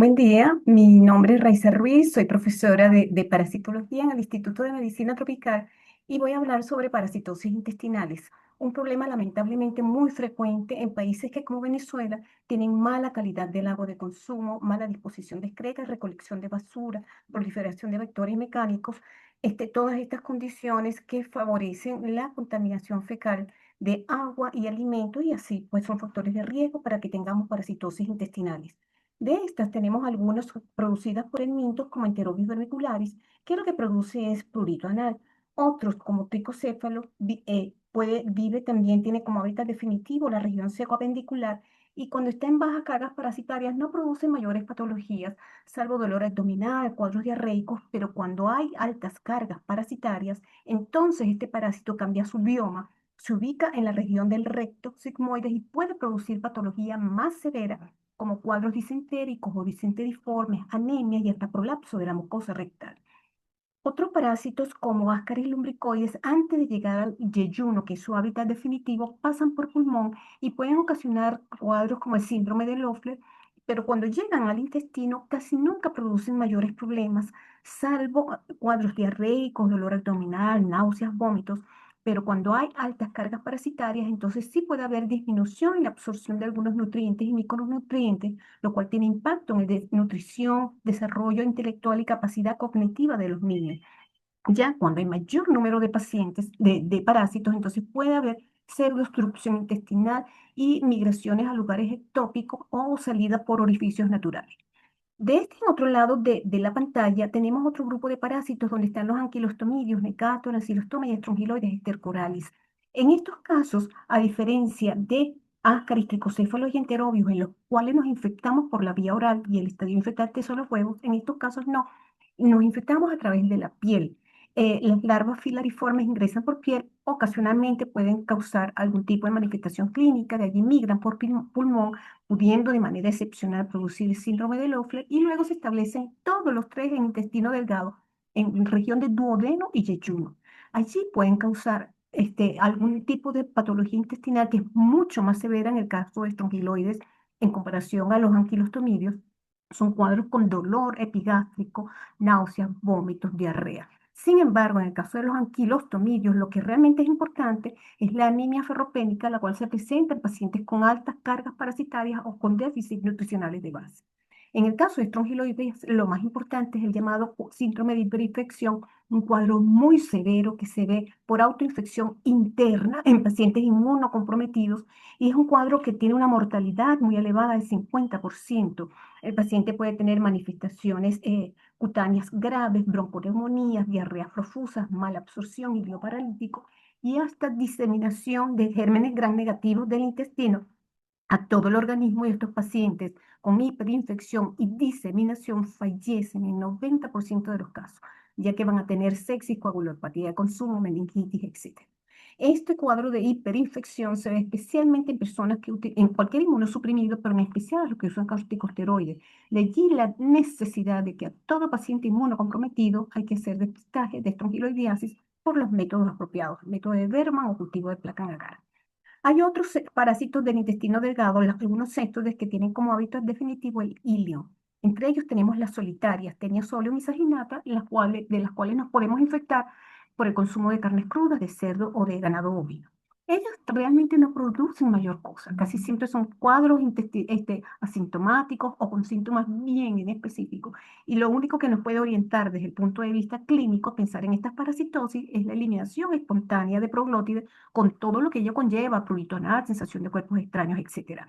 Buen día, mi nombre es Raiza Ruiz, soy profesora de parasitología en el Instituto de Medicina Tropical y voy a hablar sobre parasitosis intestinales, un problema lamentablemente muy frecuente en países que como Venezuela tienen mala calidad del agua de consumo, mala disposición de excretas, recolección de basura, proliferación de vectores mecánicos, todas estas condiciones que favorecen la contaminación fecal de agua y alimentos y así pues son factores de riesgo para que tengamos parasitosis intestinales. De estas tenemos algunas producidas por el mintos como Enterobius vermicularis, que lo que produce es prurito anal. Otros, como tricocéfalo, vive también, tiene como hábitat definitivo la región secoapendicular y cuando está en bajas cargas parasitarias no produce mayores patologías, salvo dolor abdominal, cuadros diarreicos, pero cuando hay altas cargas parasitarias, entonces este parásito cambia su bioma, se ubica en la región del recto sigmoides y puede producir patología más severa como cuadros disentéricos o disenteriformes, anemia y hasta prolapso de la mucosa rectal. Otros parásitos como Ascaris lumbricoides, antes de llegar al yeyuno, que es su hábitat definitivo, pasan por pulmón y pueden ocasionar cuadros como el síndrome de Loeffler, pero cuando llegan al intestino casi nunca producen mayores problemas, salvo cuadros diarreicos, dolor abdominal, náuseas, vómitos. Pero cuando hay altas cargas parasitarias, entonces sí puede haber disminución en la absorción de algunos nutrientes y micronutrientes, lo cual tiene impacto en la nutrición, desarrollo intelectual y capacidad cognitiva de los niños. Ya cuando hay mayor número de pacientes, de parásitos, entonces puede haber pseudoobstrucción intestinal y migraciones a lugares ectópicos o salida por orificios naturales. De este otro lado de la pantalla tenemos otro grupo de parásitos donde están los anquilostomidios, Necátor, Ancylostoma y Strongyloides estercoralis. En estos casos, a diferencia de Ascaris, tricocéfalos y enterobios, en los cuales nos infectamos por la vía oral y el estadio infectante son los huevos, en estos casos no, nos infectamos a través de la piel. Las larvas filariformes ingresan por piel, ocasionalmente pueden causar algún tipo de manifestación clínica, de allí migran por pulmón pudiendo de manera excepcional producir el síndrome de Loeffler, y luego se establecen todos los tres en intestino delgado, en región de duodeno y yeyuno. Allí pueden causar algún tipo de patología intestinal que es mucho más severa en el caso de estrongiloides en comparación a los anquilostomidios. Son cuadros con dolor epigástrico, náuseas, vómitos, diarrea. Sin embargo, en el caso de los anquilostomidios, lo que realmente es importante es la anemia ferropénica, la cual se presenta en pacientes con altas cargas parasitarias o con déficits nutricionales de base. En el caso de estrongiloides, lo más importante es el llamado síndrome de hiperinfección, un cuadro muy severo que se ve por autoinfección interna en pacientes inmunocomprometidos y es un cuadro que tiene una mortalidad muy elevada del 50%. El paciente puede tener manifestaciones cutáneas graves, bronconeumonías, diarreas profusas, mala absorción, iglio paralítico y hasta diseminación de gérmenes gram negativos del intestino a todo el organismo, y estos pacientes con hiperinfección y diseminación fallecen en 90% de los casos, ya que van a tener sepsis, coagulopatía de consumo, meningitis, etc. Este cuadro de hiperinfección se ve especialmente en personas en cualquier inmunosuprimido, pero en especial los que usan corticosteroides. De allí la necesidad de que a todo paciente inmunocomprometido hay que hacer depistaje de estrongiloidiasis por los métodos apropiados, método de Berman o cultivo de placa en agar. Hay otros parásitos del intestino delgado, algunos céstodes que tienen como hábitat definitivo el ilio. Entre ellos tenemos las solitarias, Taenia solium y saginata, de las cuales nos podemos infectar por el consumo de carnes crudas, de cerdo o de ganado bovino. Ellas realmente no producen mayor cosa, casi siempre son cuadros asintomáticos o con síntomas bien en específico. Y lo único que nos puede orientar desde el punto de vista clínico, pensar en estas parasitosis, es la eliminación espontánea de proglótides con todo lo que ello conlleva, prurito anal, sensación de cuerpos extraños, etcétera.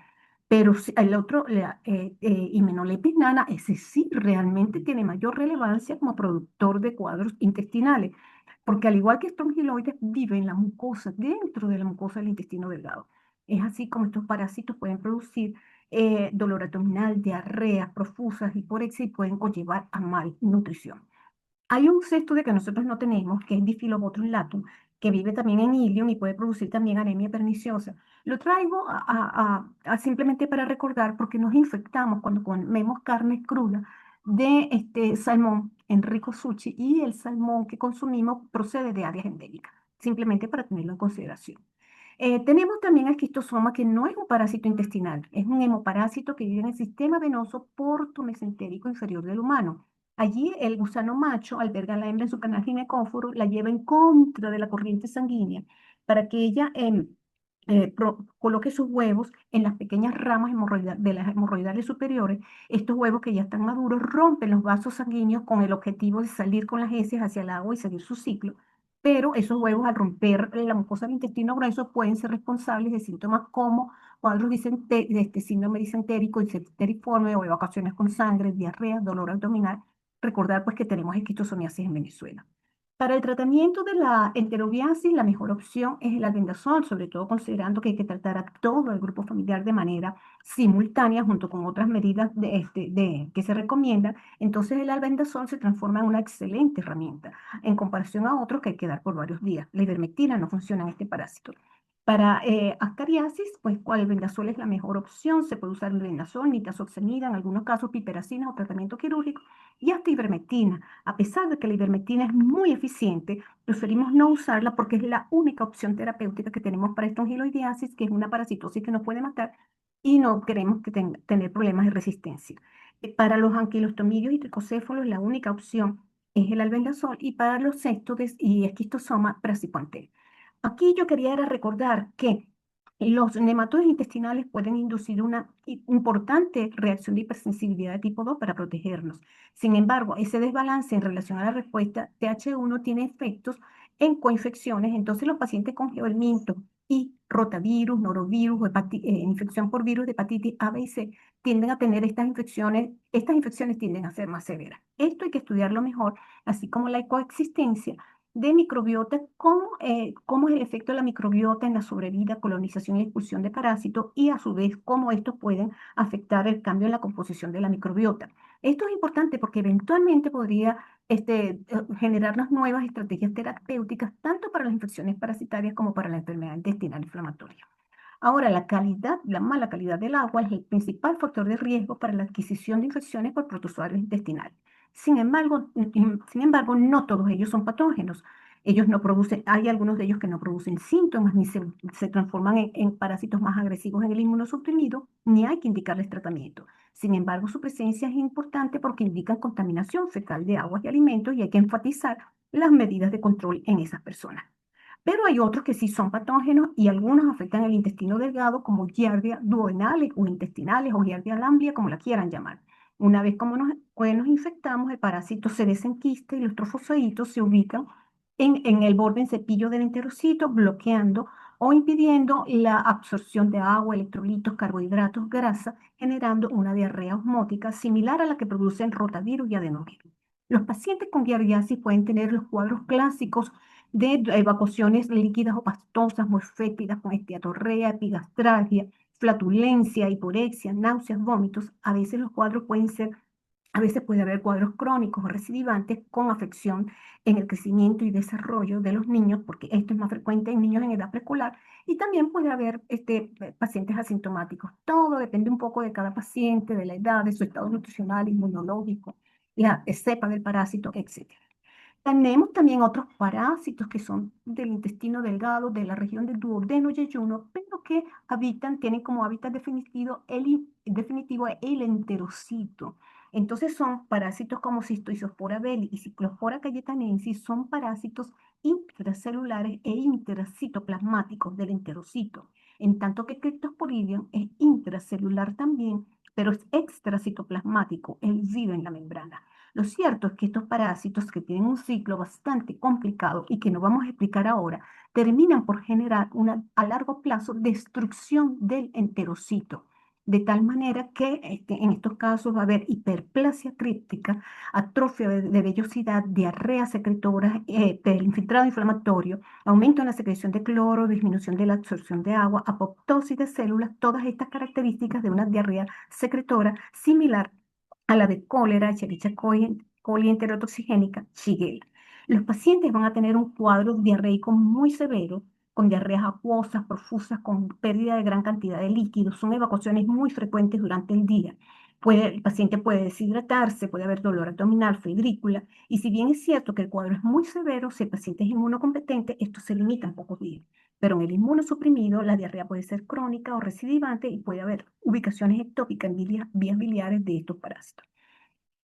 Pero el otro, la Hymenoleucis nana, ese sí realmente tiene mayor relevancia como productor de cuadros intestinales, porque al igual que estrongiloides, vive en la mucosa, dentro de la mucosa del intestino delgado. Es así como estos parásitos pueden producir dolor abdominal, diarreas profusas, hiporexia y pueden conllevar a malnutrición. Hay un cesto de que nosotros no tenemos, que es Diffilobotrum latum, que vive también en ilium y puede producir también anemia perniciosa. Lo traigo simplemente para recordar porque nos infectamos cuando comemos carne cruda de este salmón en rico sushi y el salmón que consumimos procede de áreas endémicas, simplemente para tenerlo en consideración. Tenemos también el esquistosoma, que no es un parásito intestinal, es un hemoparásito que vive en el sistema venoso portomesentérico inferior del humano. Allí el gusano macho alberga a la hembra en su canal ginecóforo, la lleva en contra de la corriente sanguínea para que ella coloque sus huevos en las pequeñas ramas de las hemorroidales superiores. Estos huevos que ya están maduros rompen los vasos sanguíneos con el objetivo de salir con las heces hacia el agua y seguir su ciclo. Pero esos huevos, al romper la mucosa del intestino grueso, pueden ser responsables de síntomas como cuadros de este síndrome disentérico, disentériforme o evacuaciones con sangre, diarrea, dolor abdominal. Recordar pues que tenemos esquistosomiasis en Venezuela. Para el tratamiento de la enterobiasis, la mejor opción es el albendazol, sobre todo considerando que hay que tratar a todo el grupo familiar de manera simultánea, junto con otras medidas que se recomiendan. Entonces, el albendazol se transforma en una excelente herramienta en comparación a otros que hay que dar por varios días. La ivermectina no funciona en este parásito. Para ascariasis, pues, ¿cuál albendazol es la mejor opción? Se puede usar albendazol, nitazoxanida, en algunos casos piperacina o tratamiento quirúrgico, y hasta ivermectina. A pesar de que la ivermectina es muy eficiente, preferimos no usarla porque es la única opción terapéutica que tenemos para esta angiloidiasis, que es una parasitosis que nos puede matar y no queremos tener problemas de resistencia. Para los anquilostomios y tricocéfalos, la única opción es el albendazol, y para los céstodes y esquistosoma, praziquantel. Aquí yo quería era recordar que los nematodos intestinales pueden inducir una importante reacción de hipersensibilidad de tipo 2 para protegernos. Sin embargo, ese desbalance en relación a la respuesta TH1 tiene efectos en coinfecciones. Entonces, los pacientes con geoelminto y rotavirus, norovirus, o infección por virus de hepatitis A, B y C tienden a tener estas infecciones. Estas infecciones tienden a ser más severas. Esto hay que estudiarlo mejor, así como la coexistencia de microbiota, cómo es el efecto de la microbiota en la sobrevida, colonización y expulsión de parásitos, y a su vez cómo estos pueden afectar el cambio en la composición de la microbiota. Esto es importante porque eventualmente podría generarnos nuevas estrategias terapéuticas tanto para las infecciones parasitarias como para la enfermedad intestinal inflamatoria. Ahora, la mala calidad del agua es el principal factor de riesgo para la adquisición de infecciones por protozoarios intestinales. Sin embargo, no todos ellos son patógenos. Ellos no producen, hay algunos de ellos que no producen síntomas, ni se transforman en parásitos más agresivos en el inmunosuprimido, ni hay que indicarles tratamiento. Sin embargo, su presencia es importante porque indican contaminación fecal de aguas y alimentos, y hay que enfatizar las medidas de control en esas personas. Pero hay otros que sí son patógenos, y algunos afectan el intestino delgado, como Giardia duodenales o intestinales, o Giardia lamblia, como la quieran llamar. Una vez como nos infectamos, el parásito se desenquista y los trofosaitos se ubican en el borde en cepillo del enterocito, bloqueando o impidiendo la absorción de agua, electrolitos, carbohidratos, grasa, generando una diarrea osmótica similar a la que producen rotavirus y adenovirus. Los pacientes con giardiasis pueden tener los cuadros clásicos de evacuaciones líquidas o pastosas, muy fétidas, con esteatorrea, epigastralgia, flatulencia, hiporexia, náuseas, vómitos. A veces puede haber cuadros crónicos o recidivantes con afección en el crecimiento y desarrollo de los niños, porque esto es más frecuente en niños en edad preescolar, y también puede haber pacientes asintomáticos. Todo depende un poco de cada paciente, de la edad, de su estado nutricional, inmunológico, la cepa del parásito, etc. Tenemos también otros parásitos que son del intestino delgado, de la región del duodeno y yeyuno, pero que tienen como hábitat definitivo el enterocito. Entonces son parásitos como Cystoisospora belli y Cyclospora cayetanensis, son parásitos intracelulares e intracitoplasmáticos del enterocito, en tanto que Cryptosporidium es intracelular también, pero es extracitoplasmático, él vive en la membrana. Lo cierto es que estos parásitos, que tienen un ciclo bastante complicado y que no vamos a explicar ahora, terminan por generar a largo plazo destrucción del enterocito, de tal manera que en estos casos va a haber hiperplasia críptica, atrofia de vellosidad, diarrea secretora, infiltrado inflamatorio, aumento en la secreción de cloro, disminución de la absorción de agua, apoptosis de células, todas estas características de una diarrea secretora similar a la de cólera, Escherichia coli enterotoxigénica, Shigella. Los pacientes van a tener un cuadro diarreico muy severo, con diarreas acuosas, profusas, con pérdida de gran cantidad de líquidos. Son evacuaciones muy frecuentes durante el día. El paciente puede deshidratarse, puede haber dolor abdominal, febrícula, y si bien es cierto que el cuadro es muy severo, si el paciente es inmunocompetente, esto se limita en pocos días. pero en el inmunosuprimido la diarrea puede ser crónica o recidivante y puede haber ubicaciones ectópicas en vías biliares de estos parásitos.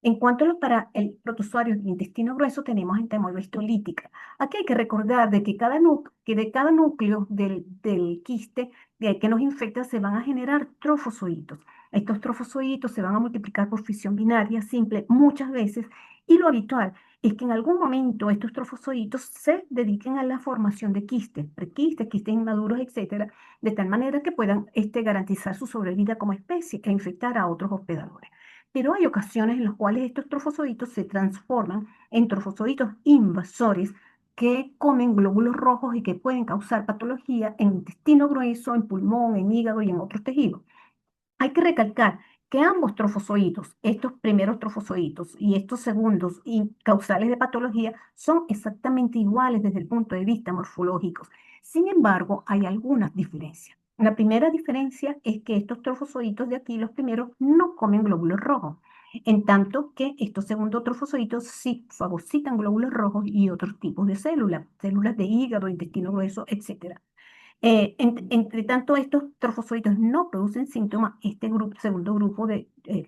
En cuanto a para el protozoario del intestino grueso, tenemos entamoeba histolítica. Aquí hay que recordar de que, que de cada núcleo del quiste que nos infecta se van a generar trofozoitos. Estos trofozoitos se van a multiplicar por fisión binaria simple muchas veces y lo habitual es que en algún momento estos trofozoitos se dediquen a la formación de quistes, prequistes, quistes inmaduros, etcétera, de tal manera que puedan garantizar su sobrevida como especie e infectar a otros hospedadores. Pero hay ocasiones en las cuales estos trofozoitos se transforman en trofozoitos invasores que comen glóbulos rojos y que pueden causar patología en intestino grueso, en pulmón, en hígado y en otros tejidos. Hay que recalcar que ambos trofozoitos, estos primeros trofozoitos y estos segundos y causales de patología, son exactamente iguales desde el punto de vista morfológico. Sin embargo, hay algunas diferencias. La primera diferencia es que estos trofozoitos de aquí, los primeros, no comen glóbulos rojos, en tanto que estos segundos trofozoitos sí fagocitan glóbulos rojos y otros tipos de células, células de hígado, intestino grueso, etc. Entre tanto, estos trofozoitos no producen síntomas, este segundo grupo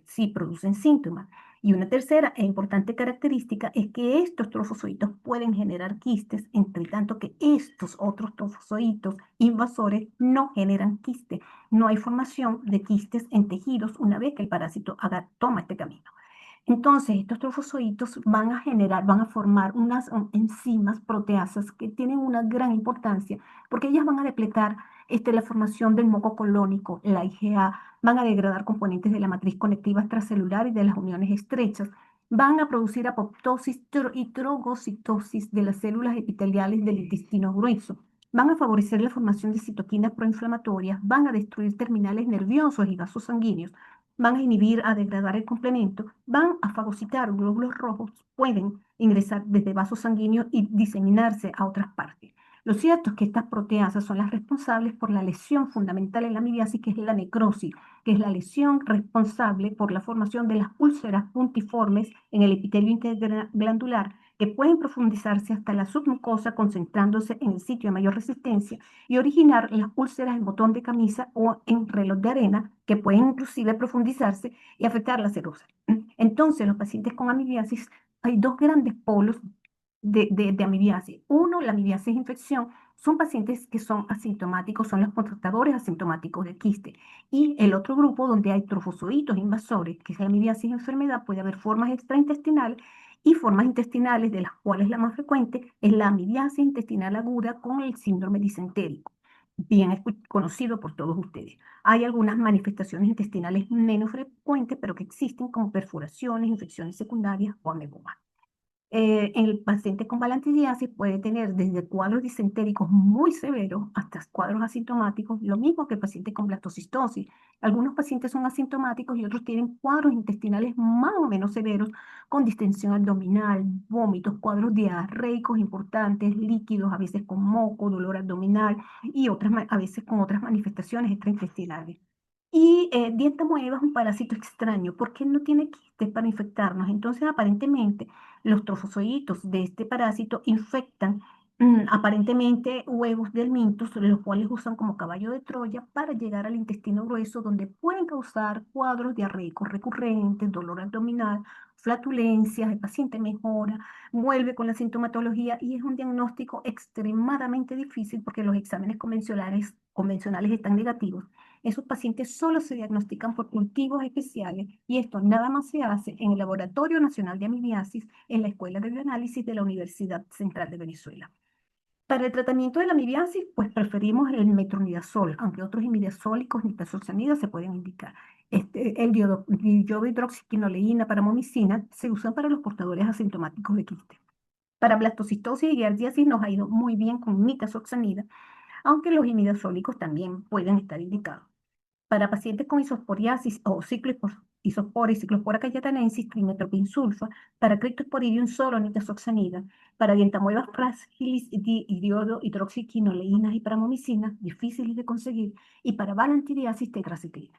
sí producen síntomas. Y una tercera e importante característica es que estos trofozoitos pueden generar quistes, entre tanto que estos otros trofozoitos invasores no generan quistes. No hay formación de quistes en tejidos una vez que el parásito toma este camino. Entonces, estos trofozoitos van a formar unas enzimas proteasas que tienen una gran importancia porque ellas van a depletar la formación del moco colónico, la IgA, van a degradar componentes de la matriz conectiva extracelular y de las uniones estrechas, van a producir apoptosis y trogocitosis de las células epiteliales del intestino grueso, van a favorecer la formación de citoquinas proinflamatorias, van a destruir terminales nerviosos y vasos sanguíneos, van a inhibir, a degradar el complemento, van a fagocitar glóbulos rojos, pueden ingresar desde vasos sanguíneos y diseminarse a otras partes. Lo cierto es que estas proteasas son las responsables por la lesión fundamental en la amibiasis, que es la necrosis, que es la lesión responsable por la formación de las úlceras puntiformes en el epitelio interglandular, que pueden profundizarse hasta la submucosa, concentrándose en el sitio de mayor resistencia y originar las úlceras en botón de camisa o en reloj de arena, que pueden inclusive profundizarse y afectar la serosa. Entonces, los pacientes con amibiasis, hay dos grandes polos de amibiasis. Uno, la amibiasis infección, son pacientes que son asintomáticos, son los portadores asintomáticos del quiste. Y el otro grupo, donde hay trofozoitos invasores, que es la amibiasis enfermedad, puede haber formas extraintestinales y formas intestinales, de las cuales la más frecuente es la amibiasis intestinal aguda con el síndrome disentérico, bien conocido por todos ustedes. Hay algunas manifestaciones intestinales menos frecuentes, pero que existen, como perforaciones, infecciones secundarias o amebomas. El paciente con galantidiasis puede tener desde cuadros disentéricos muy severos hasta cuadros asintomáticos, lo mismo que el paciente con blastocistosis. Algunos pacientes son asintomáticos y otros tienen cuadros intestinales más o menos severos, con distensión abdominal, vómitos, cuadros diarreicos importantes, líquidos, a veces con moco, dolor abdominal y a veces con otras manifestaciones extraintestinales. Y dientamoeba es un parásito extraño porque no tiene quistes para infectarnos. Entonces, aparentemente, los trofozoitos de este parásito infectan aparentemente huevos del mintus, los cuales usan como caballo de Troya para llegar al intestino grueso, donde pueden causar cuadros diarreicos recurrentes, dolor abdominal, flatulencias, el paciente mejora, vuelve con la sintomatología y es un diagnóstico extremadamente difícil porque los exámenes convencionales están negativos. Esos pacientes solo se diagnostican por cultivos especiales y esto nada más se hace en el Laboratorio Nacional de Amibiasis en la Escuela de Bioanálisis de la Universidad Central de Venezuela. Para el tratamiento de la amibiasis, pues preferimos el metronidazol, aunque otros imidazólicos, nitazoxanida, se pueden indicar. El diodohidroxiquinoleína, paramomicina, se usan para los portadores asintomáticos de quiste. Para blastocistosis y giardiasis nos ha ido muy bien con nitazoxanida, aunque los imidazólicos también pueden estar indicados. Para pacientes con isosporiasis o isospora y ciclospora cayetanensis, trimetoprim sulfa; para Cryptosporidium solo nitazoxanida; para dientamoebas fragilis, iodo, hidroxiquinoleínas y paramomicinas, difíciles de conseguir; y para balantidiasis, tetracitlina.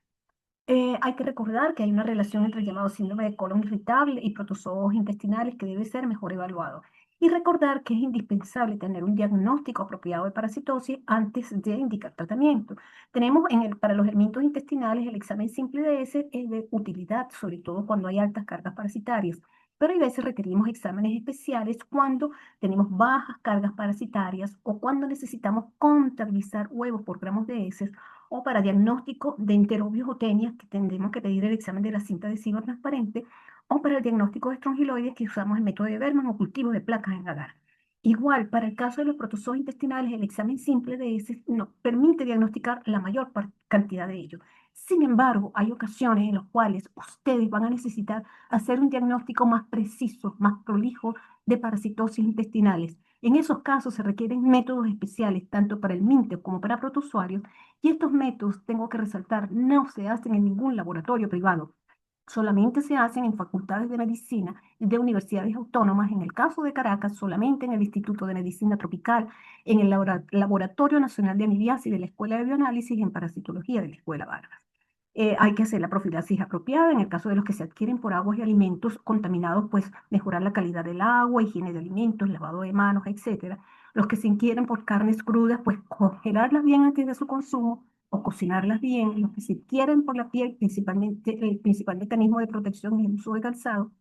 Hay que recordar que hay una relación entre el llamado síndrome de colon irritable y protozoos intestinales que debe ser mejor evaluado. Y recordar que es indispensable tener un diagnóstico apropiado de parasitosis antes de indicar tratamiento. Tenemos para los hermintos intestinales el examen simple de ese es de utilidad, sobre todo cuando hay altas cargas parasitarias. Pero hay veces requerimos exámenes especiales cuando tenemos bajas cargas parasitarias o cuando necesitamos contabilizar huevos por gramos de heces o para diagnóstico de enterobiogotenias que tendremos que pedir el examen de la cinta adhesiva transparente o para el diagnóstico de estrongiloides que usamos el método de Berman o cultivo de placas en agar. Igual, para el caso de los protozoos intestinales, el examen simple de heces nos permite diagnosticar la mayor cantidad de ellos. Sin embargo, hay ocasiones en las cuales ustedes van a necesitar hacer un diagnóstico más preciso, más prolijo de parasitosis intestinales. En esos casos se requieren métodos especiales, tanto para el MINTE como para protozoarios, y estos métodos, tengo que resaltar, no se hacen en ningún laboratorio privado. Solamente se hacen en facultades de medicina de universidades autónomas, en el caso de Caracas, solamente en el Instituto de Medicina Tropical, en el Laboratorio Nacional de Amibiasis de la Escuela de Bioanálisis y en Parasitología de la Escuela Vargas. Hay que hacer la profilaxis apropiada. En el caso de los que se adquieren por aguas y alimentos contaminados, pues mejorar la calidad del agua, higiene de alimentos, lavado de manos, etcétera. Los que se inquieren por carnes crudas, pues congelarlas bien antes de su consumo o cocinarlas bien. Los que se quieren por la piel, principalmente el principal mecanismo de protección es el uso de calzado.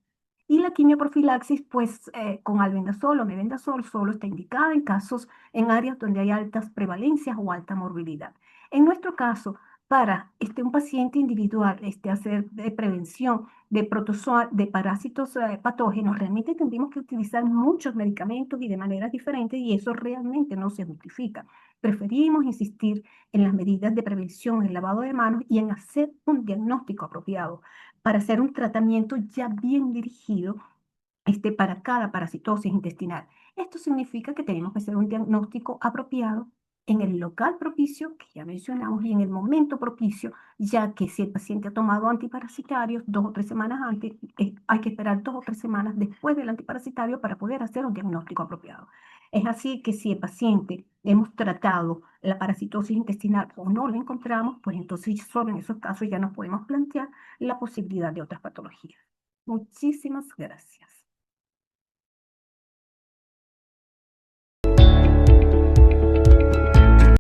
Y la quimioprofilaxis, pues con albendazol o mebendazol, solo está indicada en casos en áreas donde hay altas prevalencias o alta morbilidad. En nuestro caso, para un paciente individual, hacer de prevención de protozoa, de parásitos patógenos, realmente tendríamos que utilizar muchos medicamentos y de maneras diferentes, y eso realmente no se justifica. Preferimos insistir en las medidas de prevención, el lavado de manos y en hacer un diagnóstico apropiado para hacer un tratamiento ya bien dirigido para cada parasitosis intestinal. Esto significa que tenemos que hacer un diagnóstico apropiado en el local propicio, que ya mencionamos, y en el momento propicio, ya que si el paciente ha tomado antiparasitarios 2 o 3 semanas antes, hay que esperar 2 o 3 semanas después del antiparasitario para poder hacer un diagnóstico apropiado. Es así que si el paciente hemos tratado la parasitosis intestinal o no la encontramos, pues entonces solo en esos casos ya nos podemos plantear la posibilidad de otras patologías. Muchísimas gracias.